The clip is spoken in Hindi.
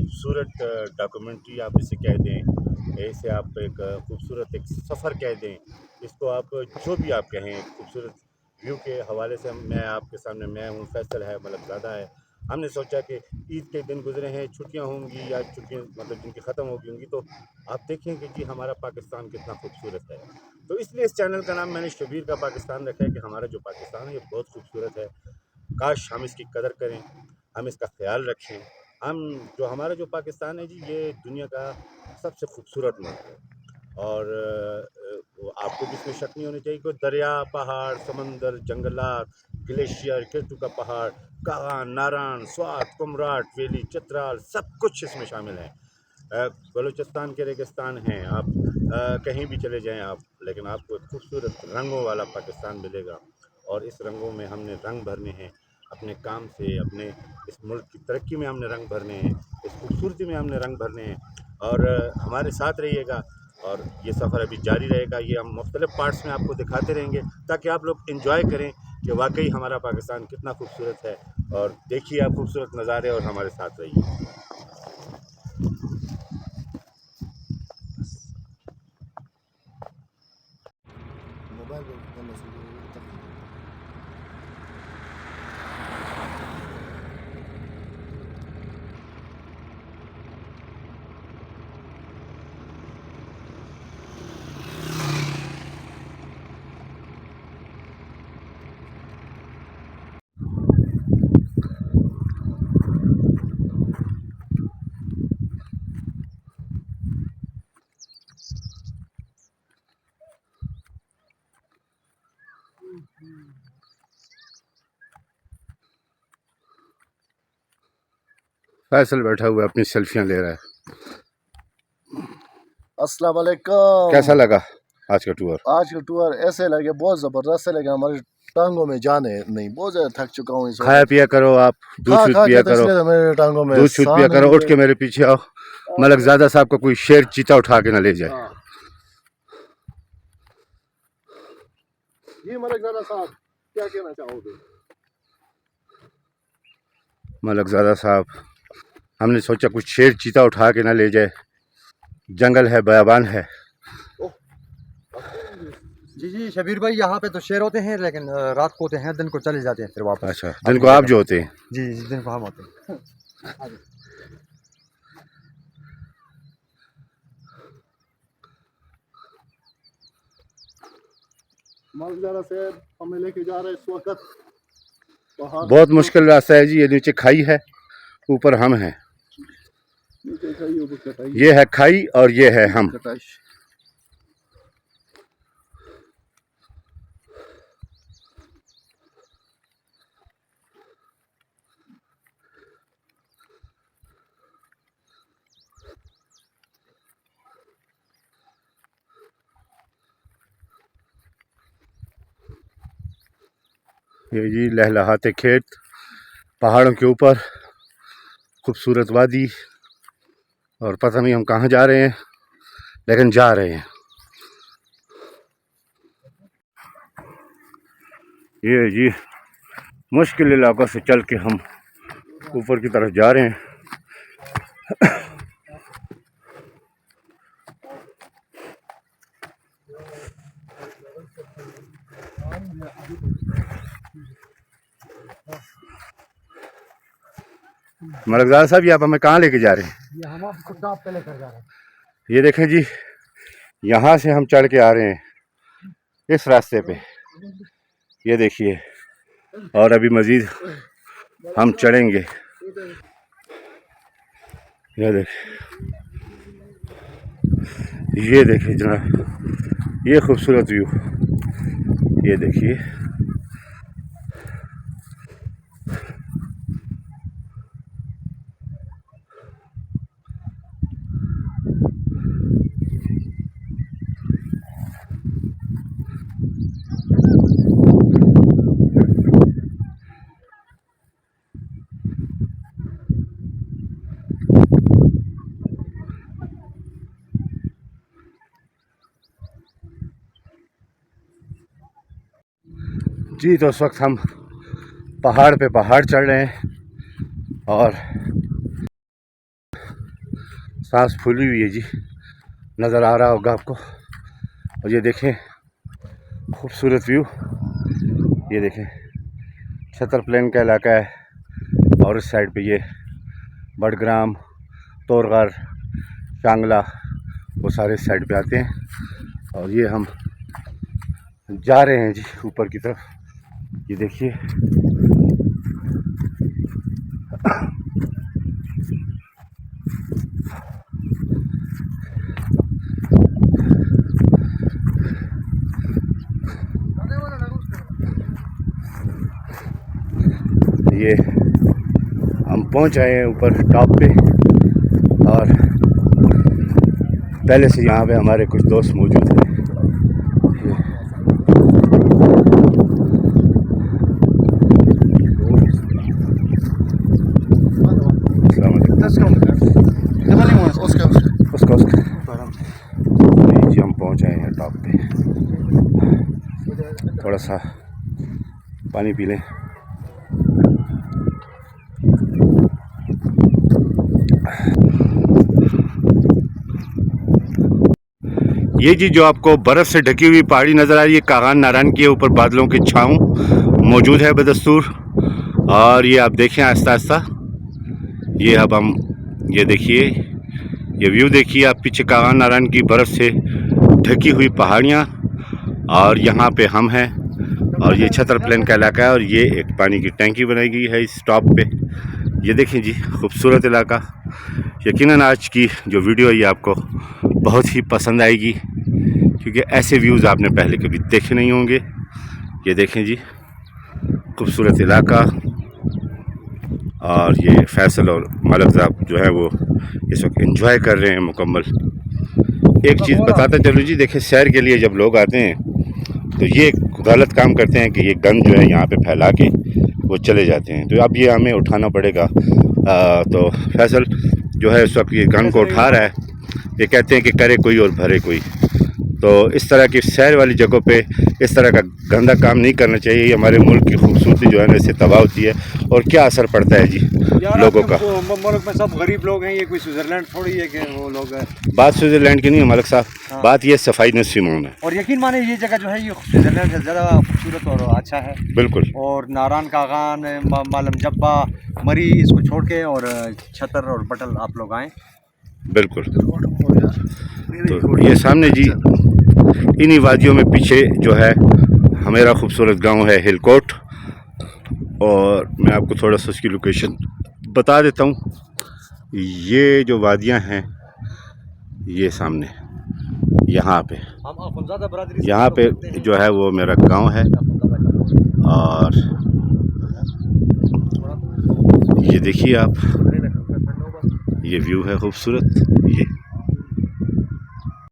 खूबसूरत डॉक्यूमेंट्री आप इसे कह दें, इसे आप एक खूबसूरत एक सफ़र कह दें, इसको आप जो भी आप कहें, खूबसूरत व्यू के हवाले से मैं आपके सामने मैं हूँ, फैसल है, मलकज़ादा है। हमने सोचा कि ईद के दिन गुज़रे हैं, छुट्टियाँ होंगी या छुट्टियाँ मतलब जिनकी ख़त्म हो गई होंगी, तो आप देखेंगे कि हमारा पाकिस्तान कितना खूबसूरत है। तो इसलिए इस चैनल का नाम मैंने शबीर का पाकिस्तान रखा है कि हमारा जो पाकिस्तान है ये बहुत खूबसूरत है। काश हम इसकी कदर करें, हम इसका ख्याल रखें। हम जो हमारा जो पाकिस्तान है जी, ये दुनिया का सबसे खूबसूरत मुल्क है। और आपको भी इसमें शक नहीं होनी चाहिए कि दरिया, पहाड़, समंदर, जंगलात, ग्लेशियर, केटू का पहाड़, कागान, नारायण, स्वात, कुमराट वैली, चित्राल, सब कुछ इसमें शामिल है। बलूचिस्तान के रेगिस्तान हैं, आप कहीं भी चले जाएं आप, लेकिन आपको एक खूबसूरत रंगों वाला पाकिस्तान मिलेगा। और इस रंगों में हमने रंग भरने हैं अपने काम से, अपने इस मुल्क की तरक्की में हमने रंग भरने हैं, इस खूबसूरती में हमने रंग भरने हैं। और हमारे साथ रहिएगा और ये सफ़र अभी जारी रहेगा। ये हम मुख्तलिफ़ पार्ट्स में आपको दिखाते रहेंगे ताकि आप लोग इन्जॉय करें कि वाकई हमारा पाकिस्तान कितना खूबसूरत है। और देखिए आप खूबसूरत नज़ारे और हमारे साथ रहिए। फैसल बैठा हुआ अपनी सेल्फियाँ ले रहा है। अस्सलाम वालेकुम। कैसा लगा आज का टूर? आज का टूर ऐसे लगे बहुत ज़बरदस्त है, लेकिन हमारी टांगों में जाने नहीं, बहुत ज़्यादा थक चुका हूँ इस खाया वक्त। पिया करो, आप दूध खा शूध खा पिया के तो करो, इसलिए तो मेरे टांगों में दूध शूध साह पिया करो। नहीं उठ है। के मेरे पीछे आओ, मलकज़ादा साहब को कोई शेर चीता उठा के ना ले जाए। ये मलकज़ादा साहब क्या कहना चाहोगे? मलकज़ादा साहब, हमने सोचा कुछ शेर चीता उठा के ना ले जाए, जंगल है, बयाबान है। जी जी शबीर भाई, यहाँ पे तो शेर होते हैं, लेकिन रात को होते हैं, दिन को चले जाते हैं फिर वापस अच्छा, दिन को अपनी आप जगह जो पे। होते हैं। जी जी, दिन को हम होते हैं। मलकज़ादा साहब हमें लेके जा रहे हैं इस वक्त पहाड़ के बहुत मुश्किल रास्ता है जी, ये नीचे खाई है, ऊपर हम हैं। नीचे खाई ऊपर कटाई, ये है खाई और ये है हम। कटाई। ये जी लहलहाते खेत, पहाड़ों के ऊपर खूबसूरत वादी, और पता नहीं हम कहाँ जा रहे हैं, लेकिन जा रहे हैं। ये जी मुश्किल इलाकों से चल के हम ऊपर की तरफ जा रहे हैं। मलकज़ादा साहब, ये आप हमें कहाँ लेके जा रहे हैं? ये हम आपको टॉप पे लेकर जा रहे हैं। ये देखें जी, यहाँ से हम चढ़ के आ रहे हैं इस रास्ते पे, ये देखिए, और अभी मज़ीद हम चढ़ेंगे। ये देखिए जनाब, ये खूबसूरत व्यू, ये देखिए। जी तो उस वक्त हम पहाड़ पे पहाड़ चढ़ रहे हैं, और सांस फूली हुई है जी, नज़र आ रहा होगा आपको। और ये देखें खूबसूरत व्यू, ये देखें छतर प्लेन का इलाका है और इस साइड पे ये बडग्राम, तोरगढ़, शांगला वो सारे इस साइड पे आते हैं। और ये हम जा रहे हैं जी ऊपर की तरफ, ये देखिए ये हम पहुंच आए हैं ऊपर टॉप पे। और पहले से यहाँ पे हमारे कुछ दोस्त मौजूद हैं। उसका जी हम पहुँच आए हैं टॉप पे, थोड़ा सा पानी पी लें। ये जी जो आपको बर्फ़ से ढकी हुई पहाड़ी नज़र आ रही है, कागान नारायण के ऊपर बादलों की छाँव मौजूद है बदस्तूर। और ये आप देखें आहिस्ता आहिस्ता, ये अब हम ये देखिए, ये व्यू देखिए आप पीछे कागान नारायण की बर्फ़ से ढकी हुई पहाड़ियाँ, और यहाँ पे हम हैं। और ये छतर प्लेन का इलाका है और ये एक पानी की टैंकी बनाई गई है इस टॉप पे। ये देखें जी खूबसूरत इलाका। यकीनन आज की जो वीडियो है ये आपको बहुत ही पसंद आएगी, क्योंकि ऐसे व्यूज़ आपने पहले कभी देखे नहीं होंगे। ये देखें जी खूबसूरत इलाका। और ये फैसल और मलक साहब जो है वो इस वक्त एंजॉय कर रहे हैं मुकम्मल। एक चीज़ बताता चलो जी, देखें सैर के लिए जब लोग आते हैं तो ये गलत काम करते हैं कि ये गंद जो है यहाँ पे फैला के वो चले जाते हैं। तो अब ये हमें उठाना पड़ेगा। तो फैसल जो है इस वक्त ये गंद को उठा रहा है। ये कहते हैं कि करे कोई और भरे कोई। तो इस तरह की सैर वाली जगहों पे इस तरह का गंदा काम नहीं करना चाहिए। ये हमारे मुल्क की खूबसूरती जो है ना इससे तबाह होती है। और क्या असर पड़ता है जी लोगों का। मुल्क में सब गरीब लोग हैं, ये कोई स्विट्जरलैंड थोड़ी है कि वो लोग हैं। बात स्विट्जरलैंड की नहीं है मलक साहब, हाँ। बात ये सफाई नसीमों है। और यकीन माने ये जगह जो है ये स्विट्जरलैंड से ज़्यादा खूबसूरत और अच्छा है। बिल्कुल। और नारायण कागान, मालम जब्बा, मरी इसको छोड़ के और छतर और बटल आप लोग आएँ। बिल्कुल। तो ये सामने जी इन्हीं वादियों में पीछे जो है हमारा खूबसूरत गांव है हिलकोट। और मैं आपको थोड़ा सा उसकी लोकेशन बता देता हूँ। ये जो वादियाँ हैं ये सामने यहाँ पे जो है वो मेरा गांव है। और ये देखिए आप, ये व्यू है खूबसूरत। ये